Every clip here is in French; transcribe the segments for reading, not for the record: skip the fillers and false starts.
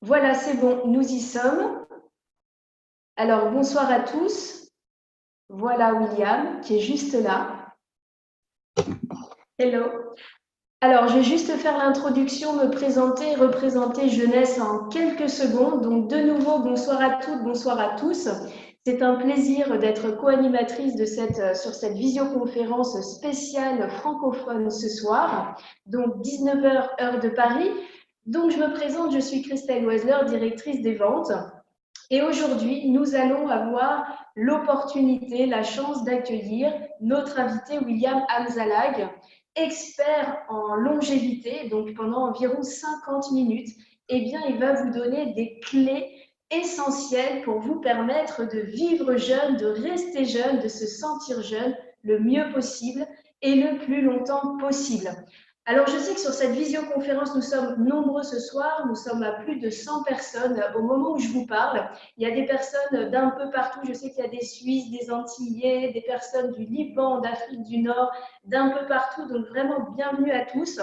Voilà, c'est bon, nous y sommes. Alors, bonsoir à tous. Voilà William qui est juste là. Hello. Alors, je vais juste faire l'introduction, me présenter, représenter Jeunesse en quelques secondes. Donc, de nouveau, bonsoir à toutes, bonsoir à tous. C'est un plaisir d'être co-animatrice sur cette visioconférence spéciale francophone ce soir, donc 19h heure de Paris. Donc, je me présente, je suis Christelle Oisler, directrice des ventes. Et aujourd'hui, nous allons avoir l'opportunité, la chance d'accueillir notre invité William Amzalag, expert en longévité, donc pendant environ 50 minutes. Eh bien, il va vous donner des clés essentielles pour vous permettre de vivre jeune, de rester jeune, de se sentir jeune le mieux possible et le plus longtemps possible. Alors, je sais que sur cette visioconférence, nous sommes nombreux ce soir, nous sommes à plus de 100 personnes au moment où je vous parle. Il y a des personnes d'un peu partout, je sais qu'il y a des Suisses, des Antillais, des personnes du Liban, d'Afrique du Nord, d'un peu partout, donc vraiment bienvenue à tous.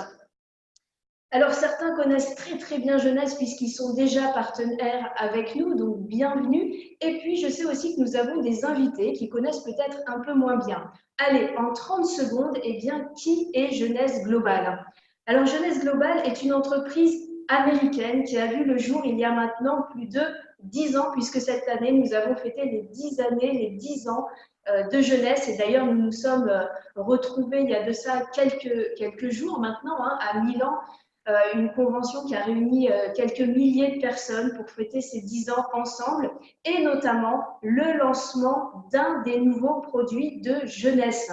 Alors certains connaissent très très bien Jeunesse puisqu'ils sont déjà partenaires avec nous, donc bienvenue. Et puis je sais aussi que nous avons des invités qui connaissent peut-être un peu moins bien. Allez, en 30 secondes, eh bien, qui est Jeunesse Global? Alors Jeunesse Global est une entreprise américaine qui a vu le jour il y a maintenant plus de 10 ans, puisque cette année, nous avons fêté les 10 années, les 10 ans de jeunesse. Et d'ailleurs, nous nous sommes retrouvés il y a de ça quelques jours maintenant, à Milan, une convention qui a réuni quelques milliers de personnes pour fêter ces 10 ans ensemble, et notamment le lancement d'un des nouveaux produits de jeunesse.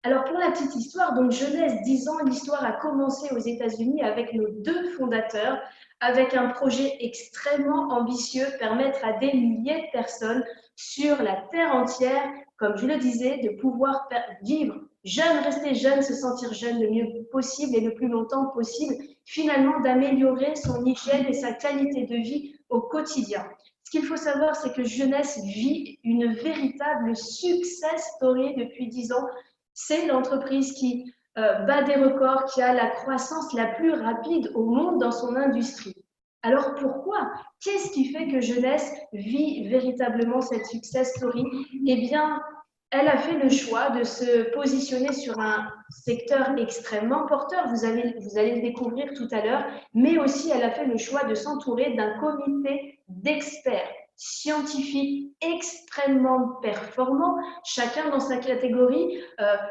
Alors pour la petite histoire, donc Jeunesse 10 ans, l'histoire a commencé aux États-Unis avec nos deux fondateurs, avec un projet extrêmement ambitieux, permettre à des milliers de personnes sur la terre entière, comme je le disais, de pouvoir vivre jeune, rester jeune, se sentir jeune le mieux possible et le plus longtemps possible, finalement d'améliorer son hygiène et sa qualité de vie au quotidien. Ce qu'il faut savoir, c'est que Jeunesse vit une véritable success story depuis 10 ans. C'est l'entreprise qui bat des records, qui a la croissance la plus rapide au monde dans son industrie. Alors pourquoi? Qu'est-ce qui fait que Jeunesse vit véritablement cette success story? Eh bien, elle a fait le choix de se positionner sur un secteur extrêmement porteur, vous allez le découvrir tout à l'heure, mais aussi elle a fait le choix de s'entourer d'un comité d'experts scientifiques extrêmement performants, chacun dans sa catégorie,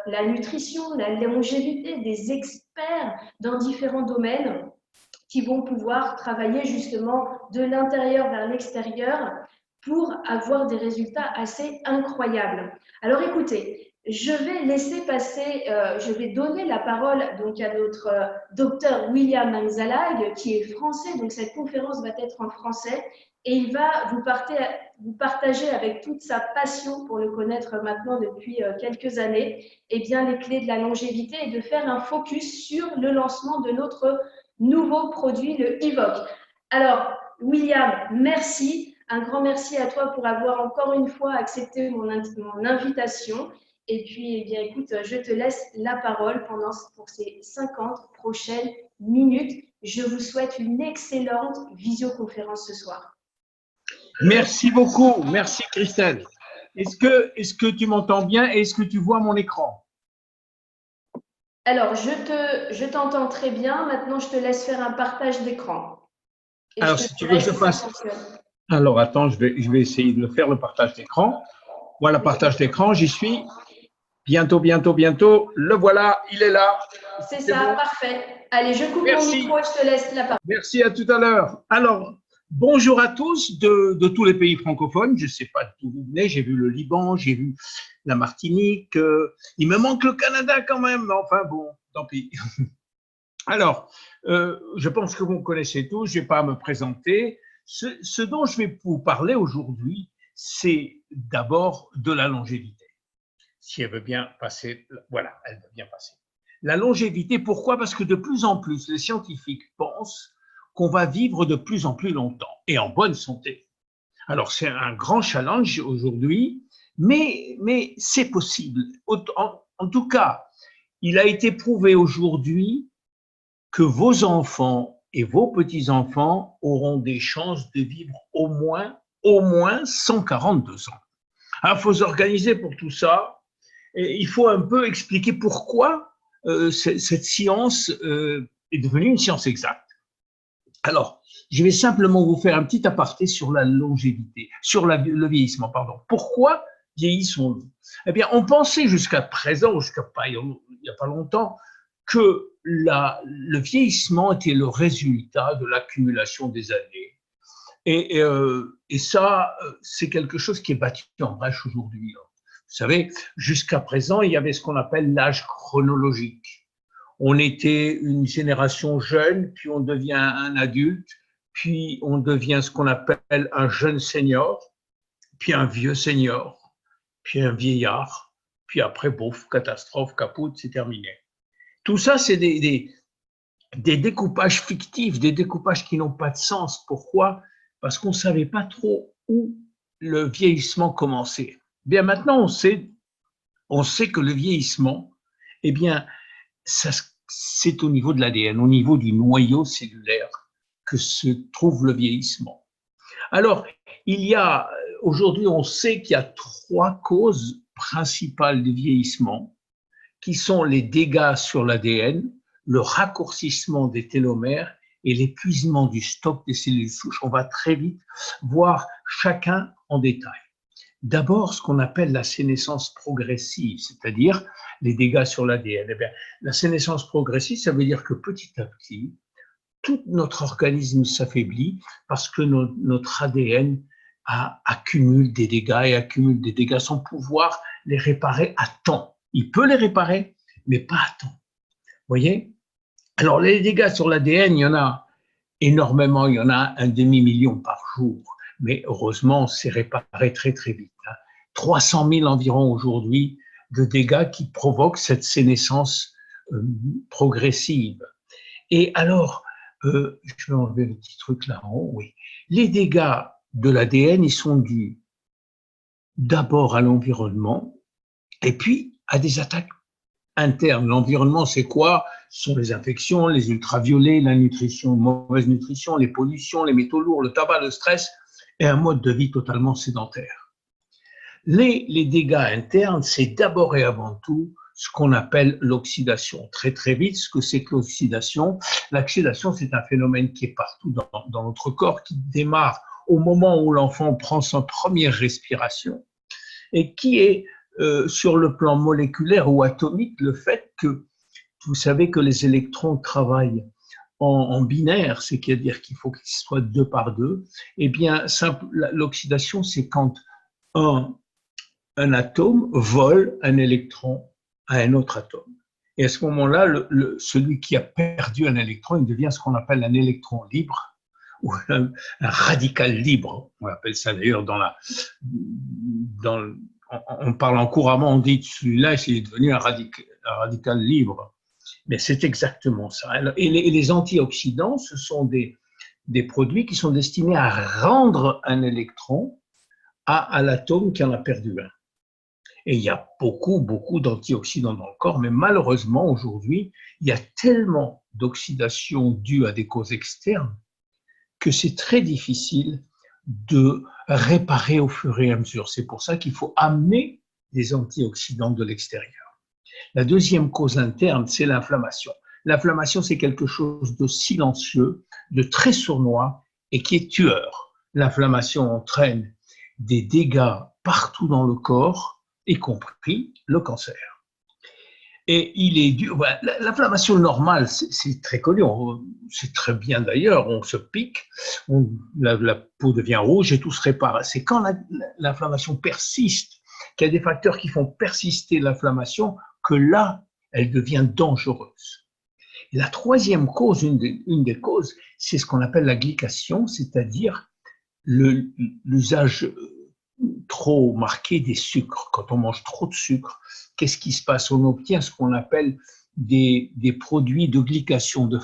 la nutrition, la longévité, des experts dans différents domaines qui vont pouvoir travailler justement de l'intérieur vers l'extérieur pour avoir des résultats assez incroyables. Alors écoutez, je vais laisser passer, je vais donner la parole donc à notre docteur William Amzalag, qui est français, donc cette conférence va être en français, et il va vous partager avec toute sa passion pour le connaître maintenant depuis quelques années, eh bien, les clés de la longévité et de faire un focus sur le lancement de notre nouveau produit, le Evoque. Alors, William, merci. Un grand merci à toi pour avoir encore une fois accepté mon invitation. Et puis, eh bien, écoute, je te laisse la parole pour ces 50 prochaines minutes. Je vous souhaite une excellente visioconférence ce soir. Merci beaucoup. Merci, Christelle. Est-ce que tu m'entends bien et est-ce que tu vois mon écran? Alors, je t'entends très bien. Maintenant, je te laisse faire un partage d'écran. Alors, si tu veux que je fasse… Alors, attends, je vais essayer de faire le partage d'écran. Voilà, partage d'écran, j'y suis. Bientôt, le voilà, il est là. C'est ça, bon. Parfait. Allez, je coupe mon micro et je te laisse la parole. Merci, à tout à l'heure. Alors, bonjour à tous de tous les pays francophones. Je ne sais pas d'où vous venez, j'ai vu le Liban, j'ai vu la Martinique. Il me manque le Canada quand même, mais enfin bon, tant pis. Alors, je pense que vous me connaissez tous, je ne vais pas me présenter. Ce dont je vais vous parler aujourd'hui, c'est d'abord de la longévité. Si elle veut bien passer, voilà, elle veut bien passer. La longévité, pourquoi? Parce que de plus en plus, les scientifiques pensent qu'on va vivre de plus en plus longtemps et en bonne santé. Alors, c'est un grand challenge aujourd'hui, mais c'est possible. En tout cas, il a été prouvé aujourd'hui que vos enfants et vos petits-enfants auront des chances de vivre au moins 142 ans. Alors, il faut s'organiser pour tout ça. Et il faut un peu expliquer pourquoi cette science est devenue une science exacte. Alors, je vais simplement vous faire un petit aparté sur la longévité, sur le vieillissement, pardon. Pourquoi vieillissons-nous? Eh bien, on pensait jusqu'à présent, il n'y a pas longtemps, que le vieillissement était le résultat de l'accumulation des années. Et ça, c'est quelque chose qui est battu en brèche aujourd'hui. Vous savez, jusqu'à présent, il y avait ce qu'on appelle l'âge chronologique. On était une génération jeune, puis on devient un adulte, puis on devient ce qu'on appelle un jeune senior, puis un vieux senior, puis un vieillard, puis après, bouf, catastrophe, capote, c'est terminé. Tout ça, c'est des découpages fictifs, des découpages qui n'ont pas de sens. Pourquoi? Parce qu'on ne savait pas trop où le vieillissement commençait. Bien maintenant, on sait que le vieillissement, eh bien, c'est au niveau de l'ADN, au niveau du noyau cellulaire que se trouve le vieillissement. Alors, aujourd'hui, on sait qu'il y a 3 causes principales du vieillissement, qui sont les dégâts sur l'ADN, le raccourcissement des télomères et l'épuisement du stock des cellules souches. On va très vite voir chacun en détail. D'abord, ce qu'on appelle la sénescence progressive, c'est-à-dire les dégâts sur l'ADN. Eh bien, la sénescence progressive, ça veut dire que petit à petit, tout notre organisme s'affaiblit parce que notre ADN accumule des dégâts sans pouvoir les réparer à temps. Il peut les réparer, mais pas à temps. Vous voyez? Alors, les dégâts sur l'ADN, il y en a énormément, il y en a 1 demi-million par jour. Mais heureusement, c'est réparé très très vite. 300 000 environ aujourd'hui de dégâts qui provoquent cette sénescence progressive. Et alors, je vais enlever le petit truc là en haut, oui. Les dégâts de l'ADN, ils sont dus d'abord à l'environnement et puis à des attaques internes. L'environnement, c'est quoi? Ce sont les infections, les ultraviolets, la nutrition, mauvaise nutrition, les pollutions, les métaux lourds, le tabac, le stress et un mode de vie totalement sédentaire. Les dégâts internes, c'est d'abord et avant tout ce qu'on appelle l'oxydation. Très très vite, ce que c'est que l'oxydation? L'oxydation, c'est un phénomène qui est partout dans notre corps, qui démarre au moment où l'enfant prend sa première respiration et qui est sur le plan moléculaire ou atomique le fait que vous savez que les électrons travaillent en binaire, c'est-à-dire qu'il faut qu'ils soient 2 par 2. Eh bien, l'oxydation, c'est quand un atome vole un électron à un autre atome. Et à ce moment-là, celui qui a perdu un électron, il devient ce qu'on appelle un électron libre ou un radical libre. On appelle ça d'ailleurs en parlant couramment, on dit celui-là, il est devenu un radical libre. Mais c'est exactement ça. Et les antioxydants, ce sont des produits qui sont destinés à rendre un électron à l'atome qui en a perdu un. Et il y a beaucoup, beaucoup d'antioxydants dans le corps, mais malheureusement, aujourd'hui, il y a tellement d'oxydation due à des causes externes que c'est très difficile de réparer au fur et à mesure. C'est pour ça qu'il faut amener des antioxydants de l'extérieur. La deuxième cause interne, c'est l'inflammation. L'inflammation, c'est quelque chose de silencieux, de très sournois et qui est tueur. L'inflammation entraîne des dégâts partout dans le corps, y compris le cancer. Et l'inflammation normale, c'est très connu, c'est très bien d'ailleurs, on se pique, la peau devient rouge et tout se répare. C'est quand l'inflammation persiste, qu'il y a des facteurs qui font persister l'inflammation, que là, elle devient dangereuse. Et la troisième cause, une des causes, c'est ce qu'on appelle la glycation, c'est-à-dire l'usage trop marqué des sucres. Quand on mange trop de sucre, qu'est-ce qui se passe? On obtient ce qu'on appelle des produits de glycation, de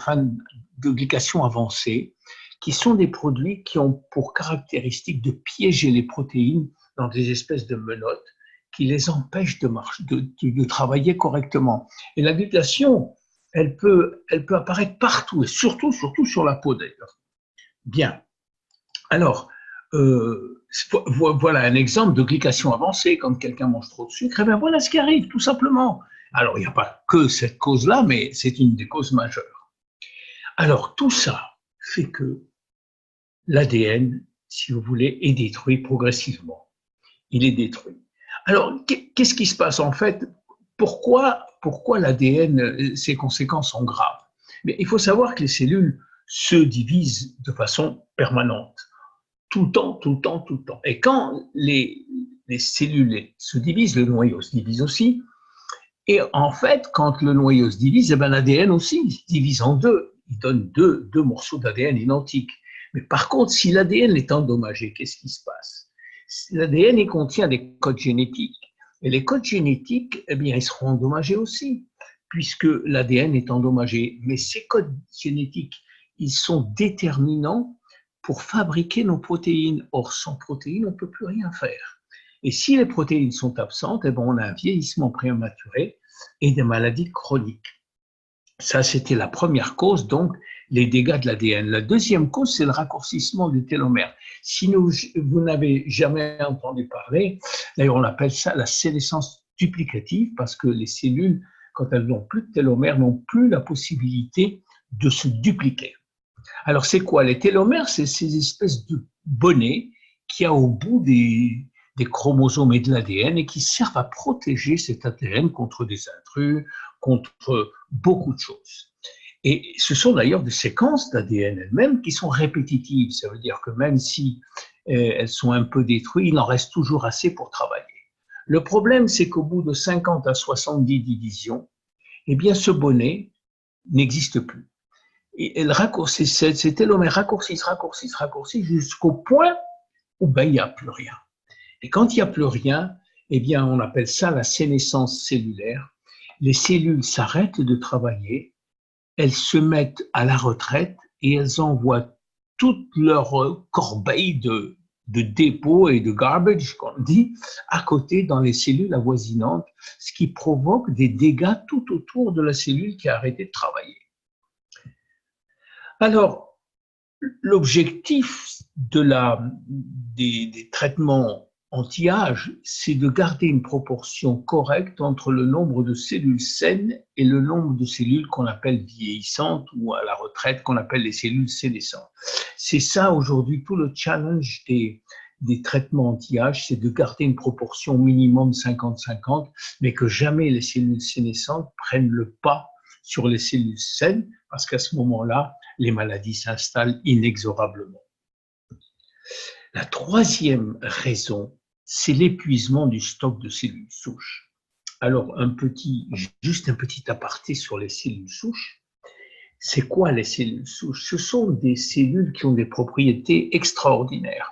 glycation avancée, qui sont des produits qui ont pour caractéristique de piéger les protéines dans des espèces de menottes qui les empêchent de travailler correctement. Et la glycation, elle peut apparaître partout, et surtout sur la peau d'ailleurs. Bien. Alors, voilà un exemple de glycation avancée. Quand quelqu'un mange trop de sucre, et bien voilà ce qui arrive, tout simplement. Alors, il n'y a pas que cette cause-là, mais c'est une des causes majeures. Alors, tout ça fait que l'ADN, si vous voulez, est détruit progressivement. Il est détruit. Alors, qu'est-ce qui se passe en fait? Pourquoi l'ADN, ses conséquences sont graves? Mais il faut savoir que les cellules se divisent de façon permanente, tout le temps, tout le temps, tout le temps. Et quand les cellules se divisent, le noyau se divise aussi. Et en fait, quand le noyau se divise, eh ben, l'ADN aussi se divise en deux. Il donne deux morceaux d'ADN identiques. Mais par contre, si l'ADN est endommagé, qu'est-ce qui se passe? L'ADN, il contient des codes génétiques. Et les codes génétiques, eh bien, ils seront endommagés aussi, puisque l'ADN est endommagé. Mais ces codes génétiques, ils sont déterminants pour fabriquer nos protéines. Or, sans protéines, on ne peut plus rien faire. Et si les protéines sont absentes, eh bien, on a un vieillissement prématuré et des maladies chroniques. Ça, c'était la première cause, donc les dégâts de l'ADN. La deuxième cause, c'est le raccourcissement du télomère. Si vous n'avez jamais entendu parler, d'ailleurs on appelle ça la sénescence duplicative, parce que les cellules, quand elles n'ont plus de télomère, n'ont plus la possibilité de se dupliquer. Alors c'est quoi? Les télomères, c'est ces espèces de bonnets qu'il y a au bout des chromosomes et de l'ADN et qui servent à protéger cet ADN contre des intrus, contre beaucoup de choses. Et ce sont d'ailleurs des séquences d'ADN elles-mêmes qui sont répétitives. Ça veut dire que même si elles sont un peu détruites, il en reste toujours assez pour travailler. Le problème, c'est qu'au bout de 50 à 70 divisions, eh bien, ce bonnet n'existe plus. Et elle raccourcit, ces télomères raccourcissent jusqu'au point où ben, il n'y a plus rien. Et quand il n'y a plus rien, eh bien, on appelle ça la sénescence cellulaire. Les cellules s'arrêtent de travailler, elles se mettent à la retraite et elles envoient toute leur corbeille de dépôts et de garbage, comme on dit, à côté dans les cellules avoisinantes, ce qui provoque des dégâts tout autour de la cellule qui a arrêté de travailler. Alors, l'objectif des traitements anti-âge, c'est de garder une proportion correcte entre le nombre de cellules saines et le nombre de cellules qu'on appelle vieillissantes ou à la retraite qu'on appelle les cellules sénescentes. C'est ça aujourd'hui tout le challenge des traitements anti-âge, c'est de garder une proportion minimum 50-50, mais que jamais les cellules sénescentes prennent le pas sur les cellules saines, parce qu'à ce moment-là, les maladies s'installent inexorablement. La troisième raison, c'est l'épuisement du stock de cellules souches. Alors, juste un petit aparté sur les cellules souches. C'est quoi les cellules souches? Ce sont des cellules qui ont des propriétés extraordinaires.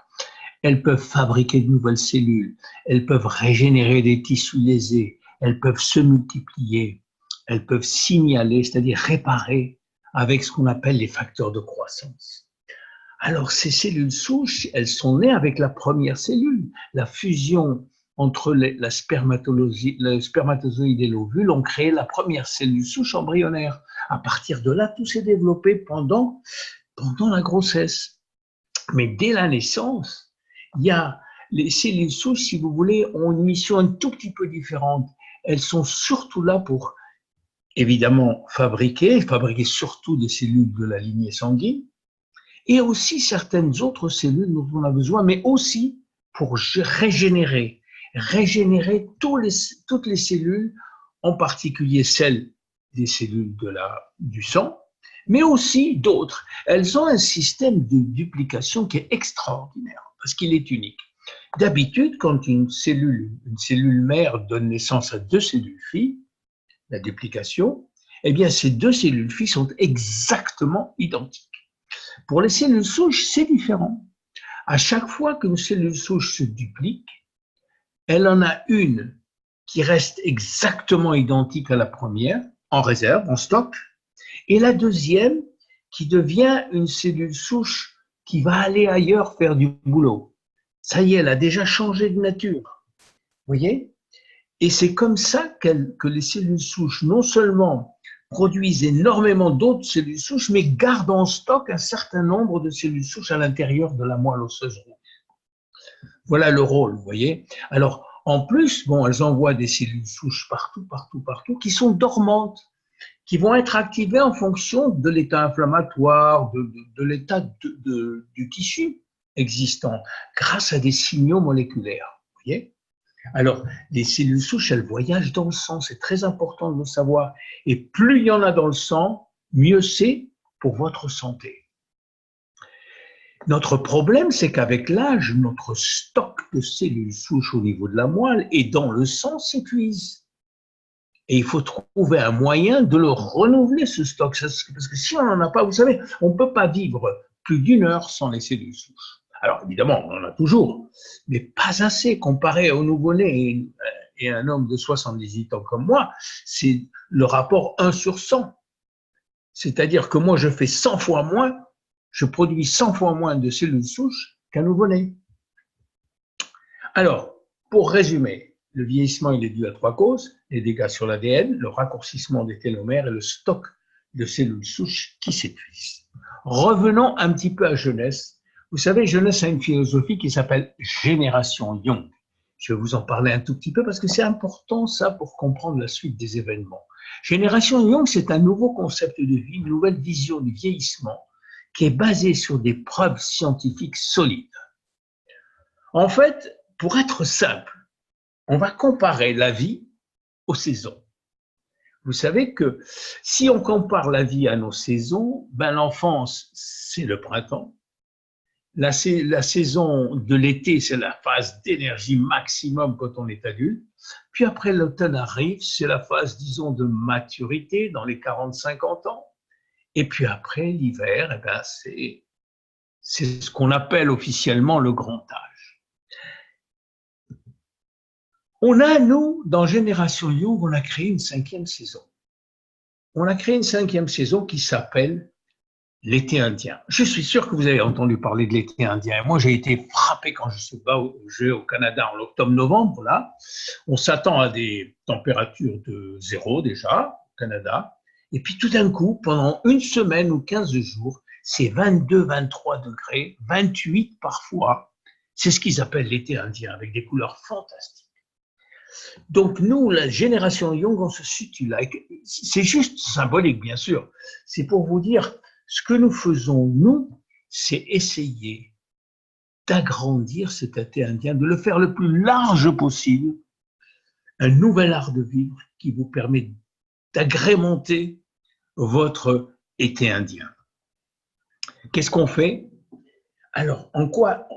Elles peuvent fabriquer de nouvelles cellules, elles peuvent régénérer des tissus lésés, elles peuvent se multiplier, elles peuvent signaler, c'est-à-dire réparer avec ce qu'on appelle les facteurs de croissance. Alors, ces cellules souches, elles sont nées avec la première cellule. La fusion entre le spermatozoïde et l'ovule ont créé la première cellule souche embryonnaire. À partir de là, tout s'est développé pendant la grossesse. Mais dès la naissance, les cellules souches, si vous voulez, ont une mission un tout petit peu différente. Elles sont surtout là pour, évidemment, fabriquer surtout des cellules de la lignée sanguine, et aussi certaines autres cellules dont on a besoin, mais aussi pour régénérer toutes les cellules, en particulier celles des cellules du sang, mais aussi d'autres. Elles ont un système de duplication qui est extraordinaire, parce qu'il est unique. D'habitude, quand une cellule mère donne naissance à deux cellules filles, la duplication, eh bien, ces deux cellules filles sont exactement identiques. Pour les cellules souches, c'est différent. À chaque fois qu'une cellule souche se duplique, elle en a une qui reste exactement identique à la première, en réserve, en stock, et la deuxième qui devient une cellule souche qui va aller ailleurs faire du boulot. Ça y est, elle a déjà changé de nature. Vous voyez? Et c'est comme ça que les cellules souches, non seulement produisent énormément d'autres cellules souches, mais gardent en stock un certain nombre de cellules souches à l'intérieur de la moelle osseuse rouge. Voilà le rôle, vous voyez. Alors, en plus, bon, elles envoient des cellules souches partout, qui sont dormantes, qui vont être activées en fonction de l'état inflammatoire, de l'état du tissu existant, grâce à des signaux moléculaires. Vous voyez ? Alors, les cellules souches, elles voyagent dans le sang, c'est très important de le savoir. Et plus il y en a dans le sang, mieux c'est pour votre santé. Notre problème, c'est qu'avec l'âge, notre stock de cellules souches au niveau de la moelle et dans le sang s'épuise. Et il faut trouver un moyen de le renouveler, ce stock. Parce que si on n'en a pas, vous savez, on ne peut pas vivre plus d'1 heure sans les cellules souches. Alors, évidemment, on en a toujours, mais pas assez comparé au nouveau-né et un homme de 78 ans comme moi. C'est le rapport 1 sur 100. C'est-à-dire que moi, je fais 100 fois moins, je produis 100 fois moins de cellules souches qu'un nouveau-né. Alors, pour résumer, le vieillissement, il est dû à 3 causes: les dégâts sur l'ADN, le raccourcissement des télomères et le stock de cellules souches qui s'épuisent. Revenons un petit peu à Jeunesse. Vous savez, Jeunesse a une philosophie qui s'appelle Génération Young. Je vais vous en parler un tout petit peu parce que c'est important ça pour comprendre la suite des événements. Génération Young, c'est un nouveau concept de vie, une nouvelle vision du vieillissement qui est basée sur des preuves scientifiques solides. En fait, pour être simple, on va comparer la vie aux saisons. Vous savez que si on compare la vie à nos saisons, ben l'enfance, c'est le printemps. La saison de l'été, c'est la phase d'énergie maximum quand on est adulte. Puis après, l'automne arrive, c'est la phase, disons, de maturité dans les 40-50 ans. Et puis après, l'hiver, eh ben, c'est ce qu'on appelle officiellement le grand âge. On a, nous, dans Génération Young, on a créé une 5e saison. On a créé une 5e saison qui s'appelle l'été indien. Je suis sûr que vous avez entendu parler de l'été indien. Et moi, j'ai été frappé quand je suis joué au Canada en octobre-novembre. Là, on s'attend à des températures de 0 déjà au Canada. Et puis tout d'un coup, pendant une semaine ou 15 jours, c'est 22, 23 degrés, 28 parfois. C'est ce qu'ils appellent l'été indien, avec des couleurs fantastiques. Donc nous, la génération Young, on se situe là. C'est juste symbolique, bien sûr. C'est pour vous dire, ce que nous faisons, nous, c'est essayer d'agrandir cet été indien, de le faire le plus large possible, un nouvel art de vivre qui vous permet d'agrémenter votre été indien. Qu'est-ce qu'on fait? Alors, en quoi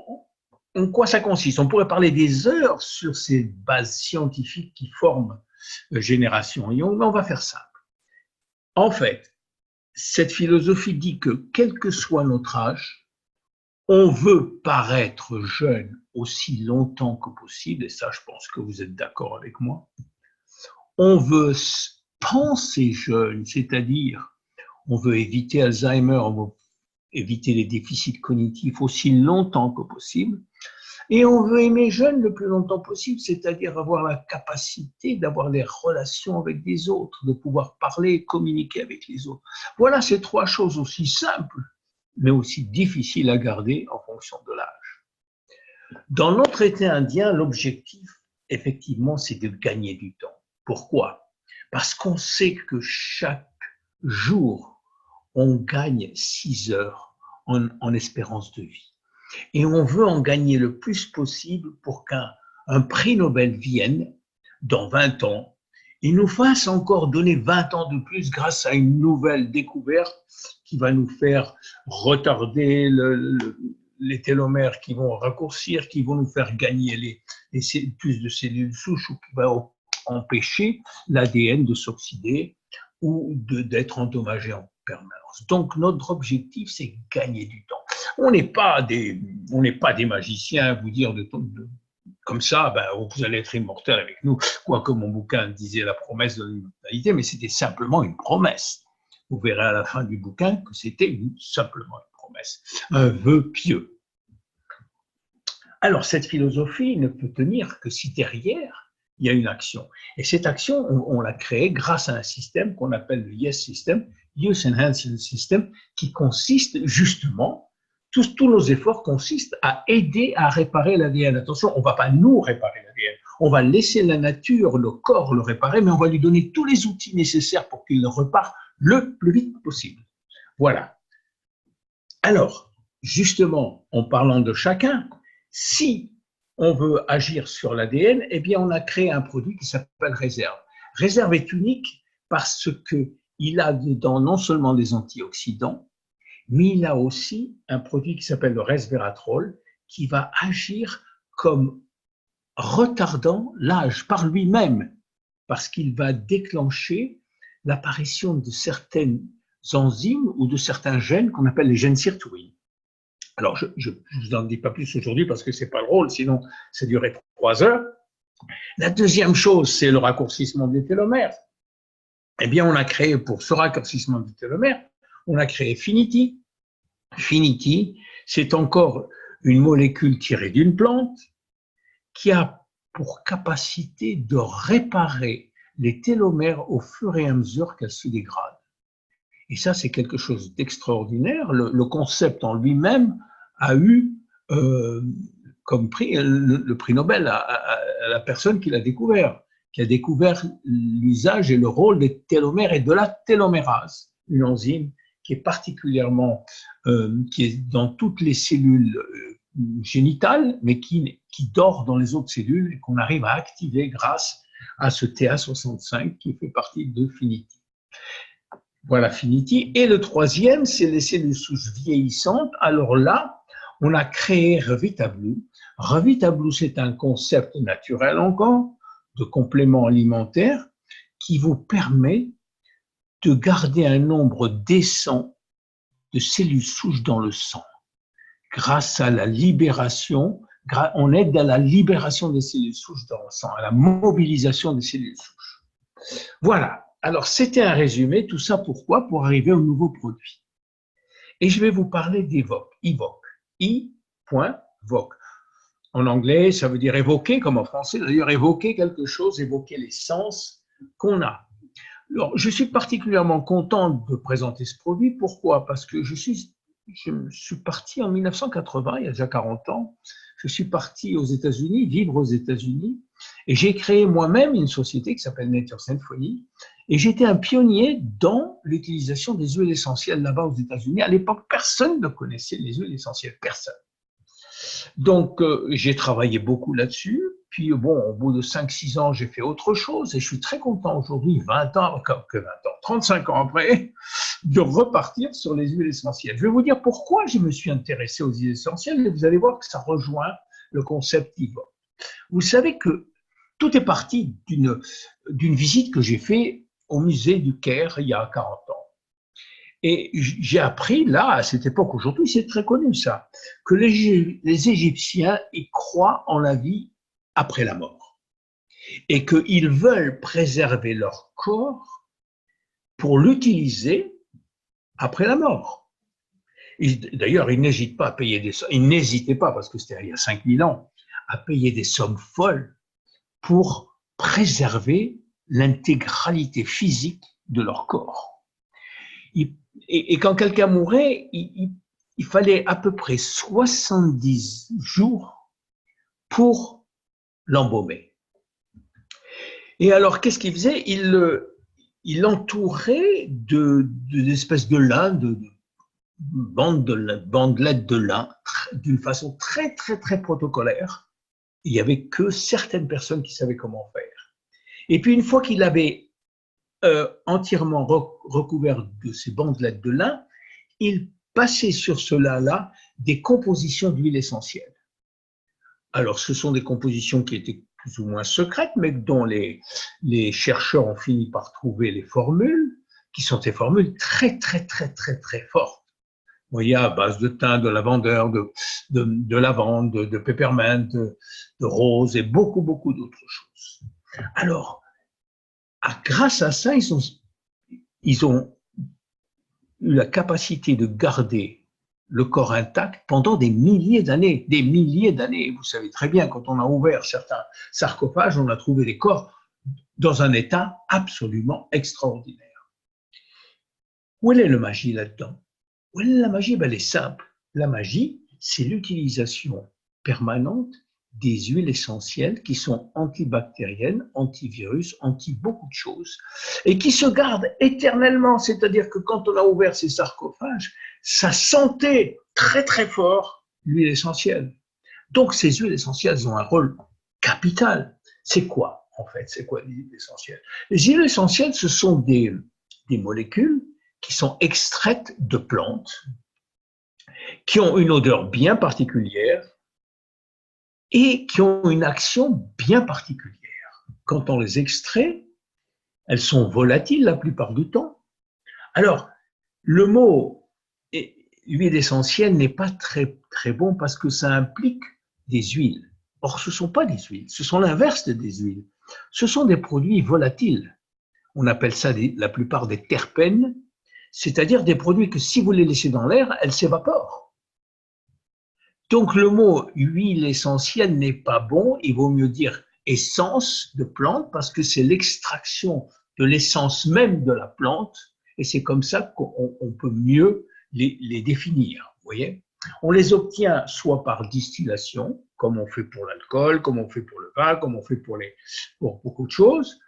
ça consiste? On pourrait parler des heures sur ces bases scientifiques qui forment Génération Young, mais on va faire simple. En fait, cette philosophie dit que, quel que soit notre âge, on veut paraître jeune aussi longtemps que possible, et ça, je pense que vous êtes d'accord avec moi. On veut penser jeune, c'est-à-dire, on veut éviter Alzheimer, on veut éviter les déficits cognitifs aussi longtemps que possible. Et on veut aimer jeune le plus longtemps possible, c'est-à-dire avoir la capacité d'avoir des relations avec des autres, de pouvoir parler et communiquer avec les autres. Voilà ces 3 choses aussi simples, mais aussi difficiles à garder en fonction de l'âge. Dans notre été indien, l'objectif, effectivement, c'est de gagner du temps. Pourquoi? Parce qu'on sait que chaque jour, on gagne 6 heures en espérance de vie. Et on veut en gagner le plus possible pour qu'un prix Nobel vienne dans 20 ans et nous fasse encore donner 20 ans de plus grâce à une nouvelle découverte qui va nous faire retarder les télomères, qui vont raccourcir, qui vont nous faire gagner plus de cellules souches ou qui va empêcher l'ADN de s'oxyder ou d'être endommagé en permanence. Donc notre objectif, c'est gagner du temps. On n'est pas des magiciens à vous dire comme ça, ben, vous allez être immortel avec nous, quoique mon bouquin disait la promesse de l'immortalité, mais c'était simplement une promesse. Vous verrez à la fin du bouquin que c'était simplement une promesse, un vœu pieux. Alors cette philosophie ne peut tenir que si derrière, il y a une action. Et cette action, on l'a créée grâce à un système qu'on appelle le YES System, Use Enhancement System, qui consiste justement, tous nos efforts consistent à aider à réparer l'ADN. Attention, on ne va pas nous réparer l'ADN, on va laisser la nature, le corps le réparer, mais on va lui donner tous les outils nécessaires pour qu'il le repare le plus vite possible. Voilà. Alors, justement, en parlant de chacun, si on veut agir sur l'ADN, eh bien, on a créé un produit qui s'appelle Réserve. Réserve est unique parce qu'il a dedans non seulement des antioxydants, mais il a aussi un produit qui s'appelle le resveratrol qui va agir comme retardant l'âge par lui-même parce qu'il va déclencher l'apparition de certaines enzymes ou de certains gènes qu'on appelle les gènes sirtuins. Alors, je ne vous en dis pas plus aujourd'hui parce que ce n'est pas drôle, sinon ça durerait 3 heures. La deuxième chose, c'est le raccourcissement des télomères. Eh bien, on a créé pour ce raccourcissement des télomères, on a créé Finity. Finity, c'est encore une molécule tirée d'une plante qui a pour capacité de réparer les télomères au fur et à mesure qu'elles se dégradent. Et ça, c'est quelque chose d'extraordinaire. Le concept en lui-même a eu comme prix le prix Nobel à la personne qui l'a découvert, qui a découvert l'usage et le rôle des télomères et de la télomérase, une enzyme qui est particulièrement, qui est dans toutes les cellules génitales, mais qui dort dans les autres cellules et qu'on arrive à activer grâce à ce TA65 qui fait partie de Finity. Voilà, Finity. Et le troisième, c'est les cellules souches vieillissantes. Alors là, on a créé Revitablue. Revitablue, c'est un concept naturel encore, de complément alimentaire, qui vous permet de garder un nombre décent de cellules souches dans le sang. Grâce à la libération, on aide à la libération des cellules souches dans le sang, à la mobilisation des cellules souches. Voilà. Alors, c'était un résumé, tout ça pourquoi? Pour arriver au nouveau produit. Et je vais vous parler d'Evoque, I.Voque. En anglais, ça veut dire évoquer, comme en français, d'ailleurs, évoquer quelque chose, évoquer les sens qu'on a. Alors, je suis particulièrement content de présenter ce produit. Pourquoi? Parce que je suis parti en 1980, il y a déjà 40 ans. Je suis parti aux États-Unis, vivre aux États-Unis, et j'ai créé moi-même une société qui s'appelle Nature Symphony, et j'étais un pionnier dans l'utilisation des huiles essentielles là-bas aux États-Unis. À l'époque, personne ne connaissait les huiles essentielles, personne. Donc, j'ai travaillé beaucoup là-dessus. Puis, bon, au bout de 5-6 ans, j'ai fait autre chose et je suis très content aujourd'hui, 35 ans après, de repartir sur les huiles essentielles. Je vais vous dire pourquoi je me suis intéressé aux huiles essentielles et vous allez voir que ça rejoint le concept Evoque. Vous savez que tout est parti d'une visite que j'ai faite au musée du Caire il y a 40 ans. Et j'ai appris, là, à cette époque, aujourd'hui, c'est très connu ça, que les Égyptiens y croient en la vie après la mort et qu'ils veulent préserver leur corps pour l'utiliser après la mort. D'ailleurs, ils n'hésitent pas à payer des sommes, ils n'hésitaient pas, parce que c'était il y a 5000 ans, à payer des sommes folles pour préserver l'intégralité physique de leur corps. Et quand quelqu'un mourait, il fallait à peu près 70 jours pour l'embaumer. Et alors, qu'est-ce qu'il faisait? Il l'entourait d'espèces de lin, de bandelettes de lin, d'une façon très, très, très protocolaire. Il n'y avait que certaines personnes qui savaient comment faire. Et puis, une fois qu'il avait entièrement recouvert de ces bandelettes de lin, il passait sur ce lin-là des compositions d'huile essentielle. Alors, ce sont des compositions qui étaient plus ou moins secrètes, mais dont les chercheurs ont fini par trouver les formules, qui sont des formules très, très, très, très, très fortes. Vous voyez, à base de thym, de lavandeur, de lavande, de peppermint, de rose et beaucoup, beaucoup d'autres choses. Alors, grâce à ça, ils ont eu la capacité de garder le corps intact pendant des milliers d'années, des milliers d'années. Vous savez très bien, quand on a ouvert certains sarcophages, on a trouvé des corps dans un état absolument extraordinaire. Où est la magie là-dedans? Où est la magie? Ben, elle est simple. La magie, c'est l'utilisation permanente des huiles essentielles qui sont antibactériennes, antivirus, anti beaucoup de choses, et qui se gardent éternellement. C'est-à-dire que quand on a ouvert ces sarcophages, ça sentait très très fort l'huile essentielle. Donc ces huiles essentielles ont un rôle capital. C'est quoi en fait? C'est quoi les huiles essentielles? Les huiles essentielles, ce sont des molécules qui sont extraites de plantes, qui ont une odeur bien particulière et qui ont une action bien particulière. Quand on les extrait, elles sont volatiles la plupart du temps. Alors, le mot huile essentielle n'est pas très, très bon parce que ça implique des huiles. Or, ce ne sont pas des huiles, ce sont l'inverse des huiles. Ce sont des produits volatiles. On appelle ça la plupart des terpènes, c'est-à-dire des produits que si vous les laissez dans l'air, elles s'évaporent. Donc le mot huile essentielle n'est pas bon, il vaut mieux dire essence de plante parce que c'est l'extraction de l'essence même de la plante et c'est comme ça qu'on peut mieux les définir. Vous voyez, on les obtient soit par distillation, comme on fait pour l'alcool, comme on fait pour le vin, comme on fait pour beaucoup de choses,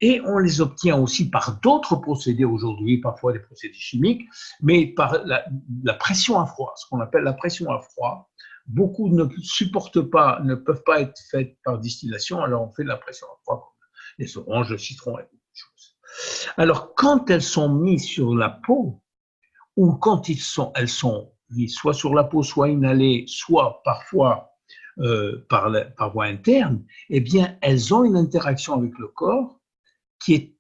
et on les obtient aussi par d'autres procédés aujourd'hui, parfois des procédés chimiques, mais par la pression à froid, ce qu'on appelle la pression à froid. Beaucoup ne supportent pas, ne peuvent pas être faites par distillation, alors on fait de la pression à froid, comme les oranges, le citron et beaucoup de choses. Alors, quand elles sont mises sur la peau, ou quand elles sont mises soit sur la peau, soit inhalées, soit parfois par voie interne, eh bien, elles ont une interaction avec le corps qui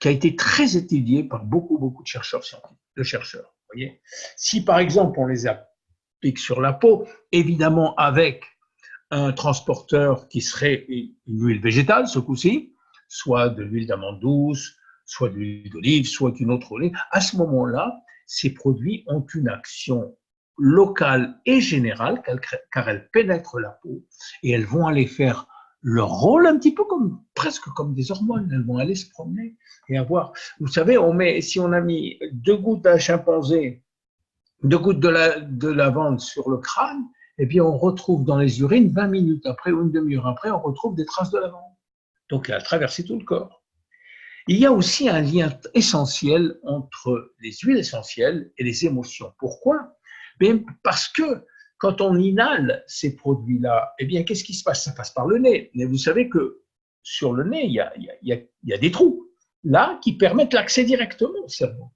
a été très étudiée par beaucoup de chercheurs scientifiques, de chercheurs. Vous voyez, si par exemple on les applique sur la peau, évidemment avec un transporteur qui serait une huile végétale, ce coup-ci, soit de l'huile d'amande douce, soit de l'huile d'olive, soit une autre olive, à ce moment-là, ces produits ont une action locale et générale, car elles pénètrent la peau et elles vont aller faire leur rôle un petit peu presque comme des hormones. Elles vont aller se promener et avoir. Vous savez, si on a mis 2 gouttes à chimpanzé, 2 gouttes de lavande sur le crâne, et bien on retrouve dans les urines 20 minutes après ou une demi-heure après, on retrouve des traces de lavande. Donc elle a traversé tout le corps. Il y a aussi un lien essentiel entre les huiles essentielles et les émotions. Pourquoi? Bien parce que quand on inhale ces produits-là, eh bien qu'est-ce qui se passe? Ça passe par le nez. Mais vous savez que sur le nez, il y a des trous là qui permettent l'accès directement au cerveau.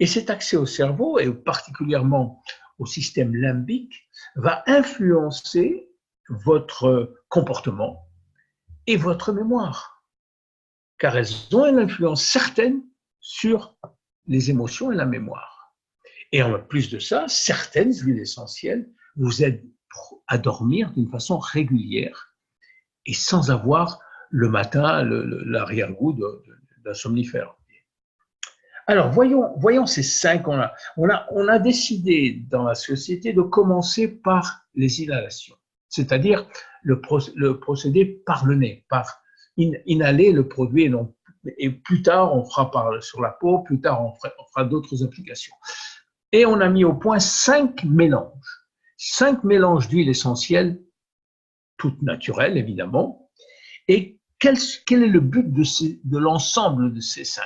Et cet accès au cerveau, et particulièrement au système limbique, va influencer votre comportement et votre mémoire. Car elles ont une influence certaine sur les émotions et la mémoire. Et en plus de ça, certaines huiles essentielles vous aident à dormir d'une façon régulière et sans avoir le matin l'arrière-goût d'un somnifère. Alors, voyons ces 5. On a décidé dans la société de commencer par les inhalations, c'est-à-dire le procédé par le nez, par inhaler le produit et plus tard on fera sur la peau, plus tard on fera d'autres applications. Et on a mis au point 5 mélanges d'huiles essentielles, toutes naturelles évidemment. Et quel est le but de l'ensemble de ces 5?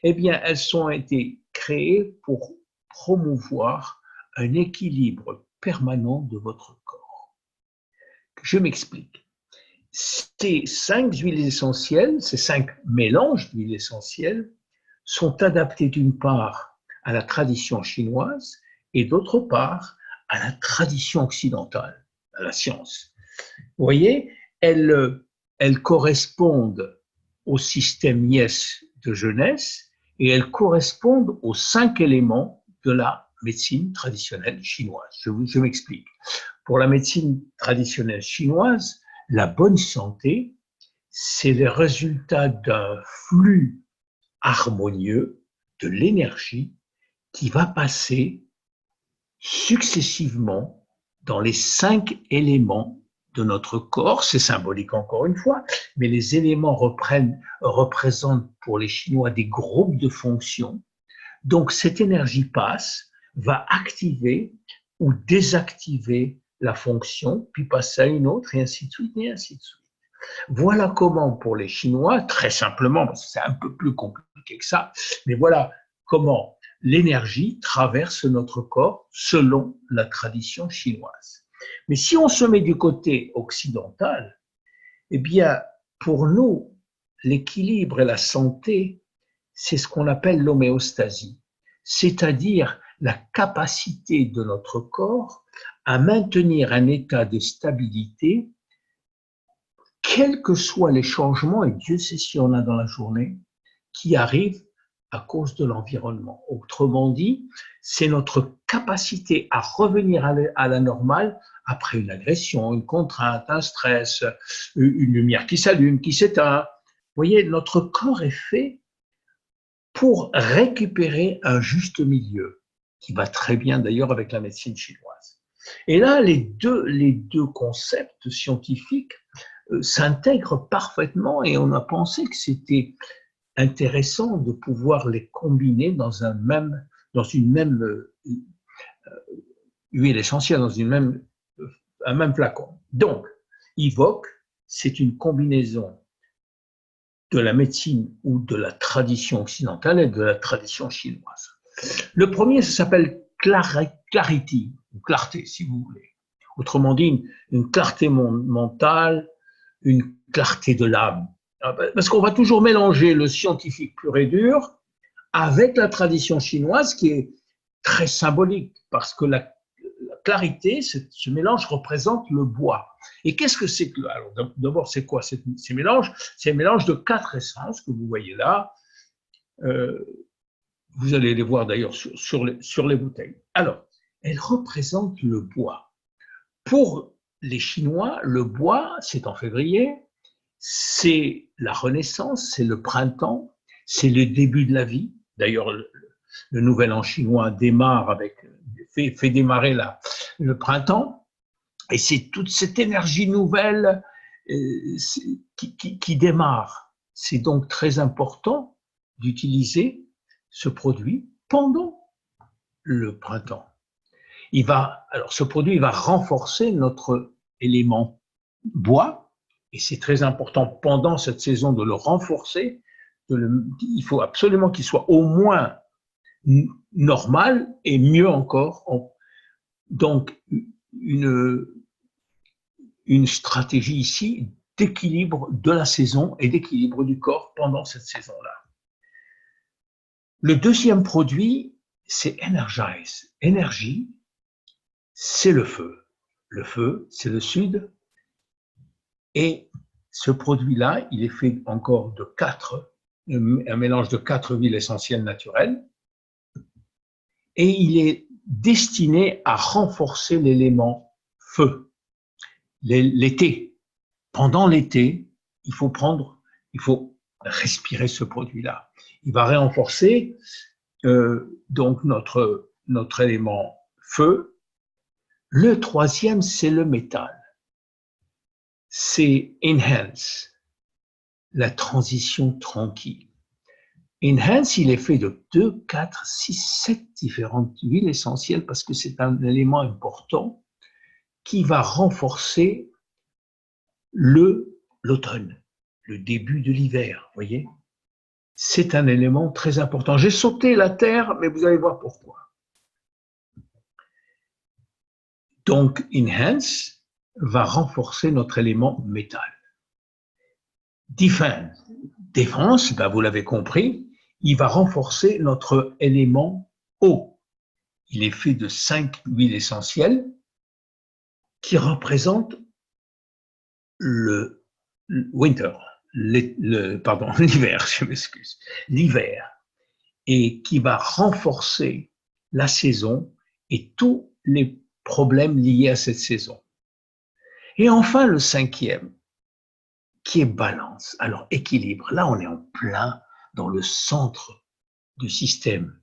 Eh bien, elles ont été créées pour promouvoir un équilibre permanent de votre corps. Je m'explique. Ces 5 huiles essentielles, ces 5 mélanges d'huiles essentielles sont adaptés d'une part à la tradition chinoise et d'autre part à la tradition occidentale, à la science. Vous voyez, elles correspondent au système Yes de Jeunesse et elles correspondent aux 5 éléments de la médecine traditionnelle chinoise. Je m'explique. Pour la médecine traditionnelle chinoise, la bonne santé, c'est le résultat d'un flux harmonieux de l'énergie qui va passer successivement dans les 5 éléments de notre corps. C'est symbolique encore une fois, mais les éléments représentent pour les Chinois des groupes de fonctions. Donc cette énergie passe, va activer ou désactiver la fonction, puis passer à une autre, et ainsi de suite, et ainsi de suite. Voilà comment, pour les Chinois, très simplement, parce que c'est un peu plus compliqué que ça, mais voilà comment l'énergie traverse notre corps selon la tradition chinoise. Mais si on se met du côté occidental, eh bien, pour nous, l'équilibre et la santé, c'est ce qu'on appelle l'homéostasie, c'est-à-dire la capacité de notre corps à maintenir un état de stabilité, quels que soient les changements, et Dieu sait si on a dans la journée, qui arrivent à cause de l'environnement. Autrement dit, c'est notre capacité à revenir à la normale après une agression, une contrainte, un stress, une lumière qui s'allume, qui s'éteint. Vous voyez, notre corps est fait pour récupérer un juste milieu, qui va très bien d'ailleurs avec la médecine chinoise. Et là, les deux concepts scientifiques s'intègrent parfaitement, et on a pensé que c'était intéressant de pouvoir les combiner dans une même huile essentielle, dans un même flacon. Donc, Evoque, c'est une combinaison de la médecine ou de la tradition occidentale et de la tradition chinoise. Le premier, ça s'appelle clarity, ou clarté, si vous voulez. Autrement dit, une clarté mentale, une clarté de l'âme. Parce qu'on va toujours mélanger le scientifique pur et dur avec la tradition chinoise qui est très symbolique, parce que la clarité, ce mélange représente le bois. Et qu'est-ce que c'est que... Alors d'abord, c'est quoi ces mélanges? C'est un mélange de 4 essences que vous voyez là. Vous allez les voir d'ailleurs sur les bouteilles. Alors, elles représentent le bois. Pour les Chinois, le bois, c'est en février, c'est la renaissance, c'est le printemps, c'est le début de la vie. D'ailleurs, le nouvel an chinois démarre fait démarrer le printemps, et c'est toute cette énergie nouvelle qui démarre. C'est donc très important d'utiliser ce produit pendant le printemps. Alors ce produit va renforcer notre élément bois, et c'est très important pendant cette saison de le renforcer. Il faut absolument qu'il soit au moins normal, et mieux encore. Donc une stratégie ici d'équilibre de la saison et d'équilibre du corps pendant cette saison-là. Le deuxième produit, c'est Energize. Énergie, c'est le feu. Le feu, c'est le sud. Et ce produit-là, il est fait encore un mélange de 4 huiles essentielles naturelles. Et il est destiné à renforcer l'élément feu. L'été. Pendant l'été, il faut respirer ce produit-là. Il va renforcer donc notre élément feu. Le troisième, c'est le métal. C'est Enhance, la transition tranquille. Enhance, il est fait de 2, 4, 6, 7 différentes huiles essentielles, parce que c'est un élément important qui va renforcer l'automne, le début de l'hiver, vous voyez. C'est un élément très important. J'ai sauté la terre, mais vous allez voir pourquoi. Donc, Enhance va renforcer notre élément métal. Défense, ben vous l'avez compris, il va renforcer notre élément eau. Il est fait de 5 huiles essentielles qui représentent le winter, l'hiver, je m'excuse, l'hiver, et qui va renforcer la saison et tous les problèmes liés à cette saison. Et enfin, le cinquième, qui est balance. Alors, équilibre. Là, on est en plein dans le centre du système.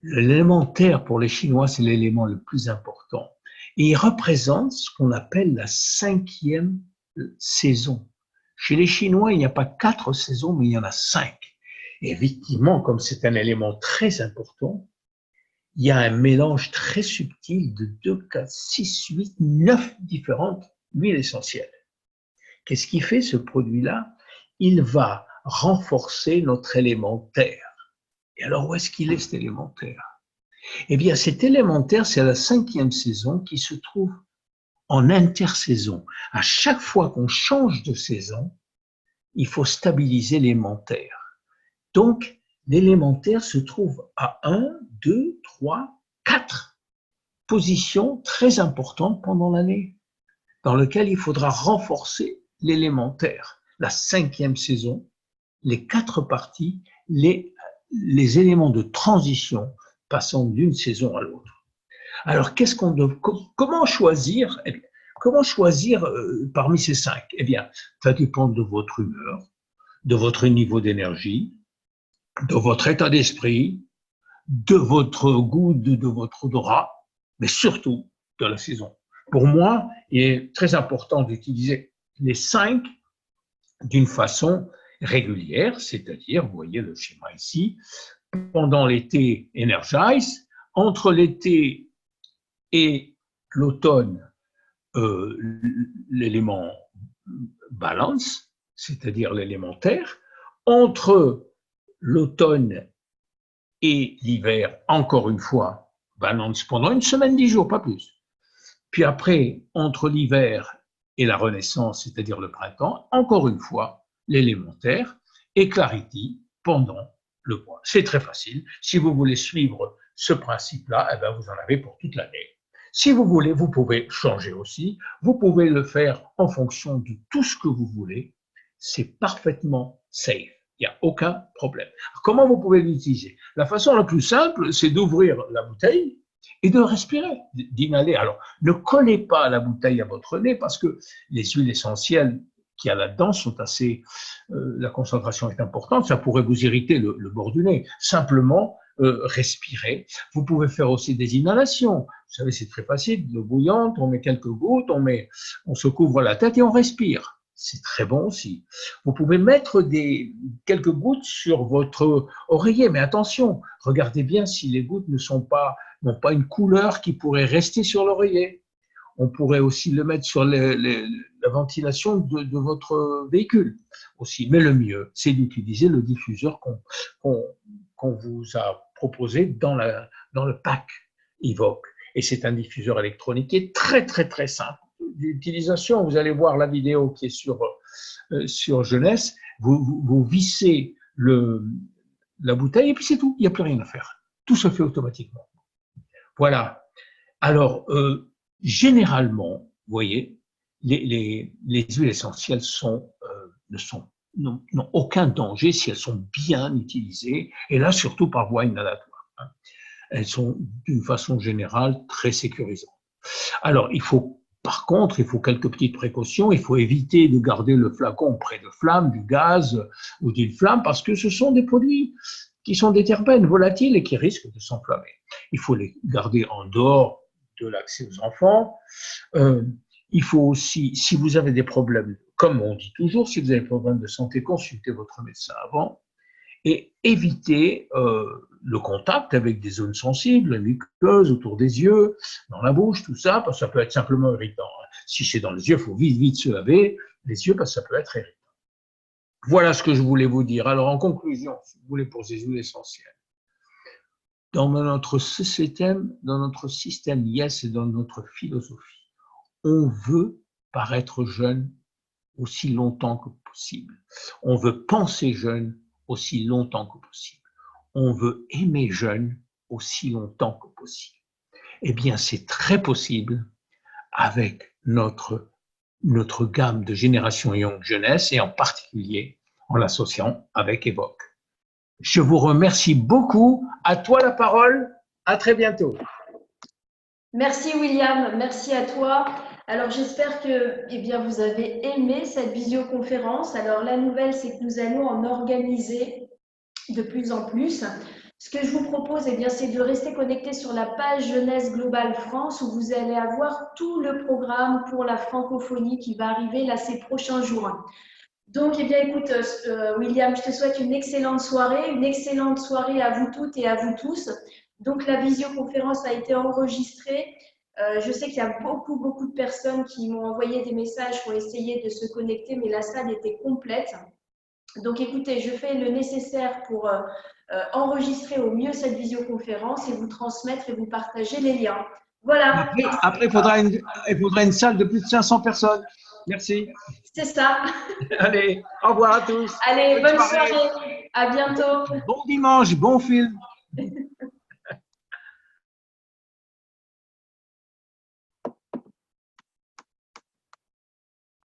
L'élémentaire pour les Chinois, c'est l'élément le plus important. Et il représente ce qu'on appelle la 5e saison. Chez les Chinois, il n'y a pas 4 saisons, mais il y en a 5. Et effectivement, comme c'est un élément très important, il y a un mélange très subtil de 2, 4, 6, 8, 9 différentes huiles essentielles. Qu'est-ce qui fait ce produit-là? Il va renforcer notre élémentaire. Et alors, où est-ce qu'il est cet élémentaire? Eh bien, cet élémentaire, c'est la 5e saison qui se trouve en intersaison. À chaque fois qu'on change de saison, il faut stabiliser l'élémentaire. Donc, l'élémentaire se trouve à 1, 2, 3, 4 positions très importantes pendant l'année, dans lesquelles il faudra renforcer l'élémentaire. La 5e saison, les 4 parties, les éléments de transition passant d'une saison à l'autre. Alors, comment choisir parmi ces 5? Eh bien, ça dépend de votre humeur, de votre niveau d'énergie, de votre état d'esprit, de votre goût, de votre odorat, mais surtout de la saison. Pour moi, il est très important d'utiliser les 5 d'une façon régulière, c'est-à-dire, vous voyez le schéma ici, pendant l'été, Energize, entre l'été et l'automne, l'élément balance, c'est-à-dire l'élémentaire, entre l'automne et l'hiver, encore une fois, balance pendant une semaine, 10 jours, pas plus. Puis après, entre l'hiver et la renaissance, c'est-à-dire le printemps, encore une fois, l'élémentaire, et clarity pendant le mois. C'est très facile. Si vous voulez suivre ce principe-là, eh bien, vous en avez pour toute l'année. Si vous voulez, vous pouvez changer aussi. Vous pouvez le faire en fonction de tout ce que vous voulez. C'est parfaitement safe. Il n'y a aucun problème. Alors, comment vous pouvez l'utiliser? La façon la plus simple, c'est d'ouvrir la bouteille et de respirer, d'inhaler. Alors, ne collez pas la bouteille à votre nez parce que les huiles essentielles qu'il y a là-dedans sont assez, la concentration est importante, ça pourrait vous irriter le bord du nez. Simplement, respirer. Vous pouvez faire aussi des inhalations. Vous savez, c'est très facile, de l'eau bouillante, on met quelques gouttes, on se couvre la tête et on respire. C'est très bon aussi. Vous pouvez mettre quelques gouttes sur votre oreiller, mais attention, regardez bien si les gouttes n'ont pas une couleur qui pourrait rester sur l'oreiller. On pourrait aussi le mettre sur la ventilation de votre véhicule aussi. Mais le mieux, c'est d'utiliser le diffuseur qu'on vous a proposé dans le pack Evoque. Et c'est un diffuseur électronique qui est très, très, très simple d'utilisation. Vous allez voir la vidéo qui est sur Jeunesse. Vous vissez la bouteille et puis c'est tout. Il n'y a plus rien à faire. Tout se fait automatiquement. Voilà. Alors, généralement, vous voyez, les huiles essentielles n'ont aucun danger si elles sont bien utilisées, et là, surtout par voie inhalatoire. Elles sont, d'une façon générale, très sécurisantes. Alors, par contre, il faut quelques petites précautions. Il faut éviter de garder le flacon près de flammes, du gaz ou d'une flamme, parce que ce sont des produits qui sont des terpènes volatiles et qui risquent de s'enflammer. Il faut les garder en dehors de l'accès aux enfants. Il faut aussi, si vous avez des problèmes, comme on dit toujours, si vous avez des problèmes de santé, consultez votre médecin avant et évitez le contact avec des zones sensibles, la muqueuse, autour des yeux, dans la bouche, tout ça, parce que ça peut être simplement irritant. Si c'est dans les yeux, il faut vite se laver les yeux parce que ça peut être irritant. Voilà ce que je voulais vous dire. Alors, en conclusion, si vous voulez, pour ces huiles essentielles, dans notre système, yes, et dans notre philosophie, on veut paraître jeune aussi longtemps que possible. On veut penser jeune aussi longtemps que possible. On veut aimer jeune aussi longtemps que possible. Eh bien, c'est très possible avec notre gamme de Génération Young Jeunesse et en particulier en l'associant avec Evoque. Je vous remercie beaucoup. À toi la parole. À très bientôt. Merci William, merci à toi. Alors j'espère que vous avez aimé cette visioconférence. Alors la nouvelle, c'est que nous allons en organiser de plus en plus. Ce que je vous propose, eh bien, c'est de rester connecté sur la page Jeunesse Globale France où vous allez avoir tout le programme pour la francophonie qui va arriver là ces prochains jours. Donc, eh bien, écoute, William, je te souhaite une excellente soirée à vous toutes et à vous tous. Donc, la visioconférence a été enregistrée. Je sais qu'il y a beaucoup de personnes qui m'ont envoyé des messages pour essayer de se connecter, mais la salle était complète. Donc, écoutez, je fais le nécessaire pour enregistrer au mieux cette visioconférence et vous transmettre et vous partager les liens. Voilà. Après il faudra une salle de plus de 500 personnes. Merci. C'est ça. Allez, au revoir à tous. Allez, bonne soirée. À bientôt. Bon dimanche, bon film.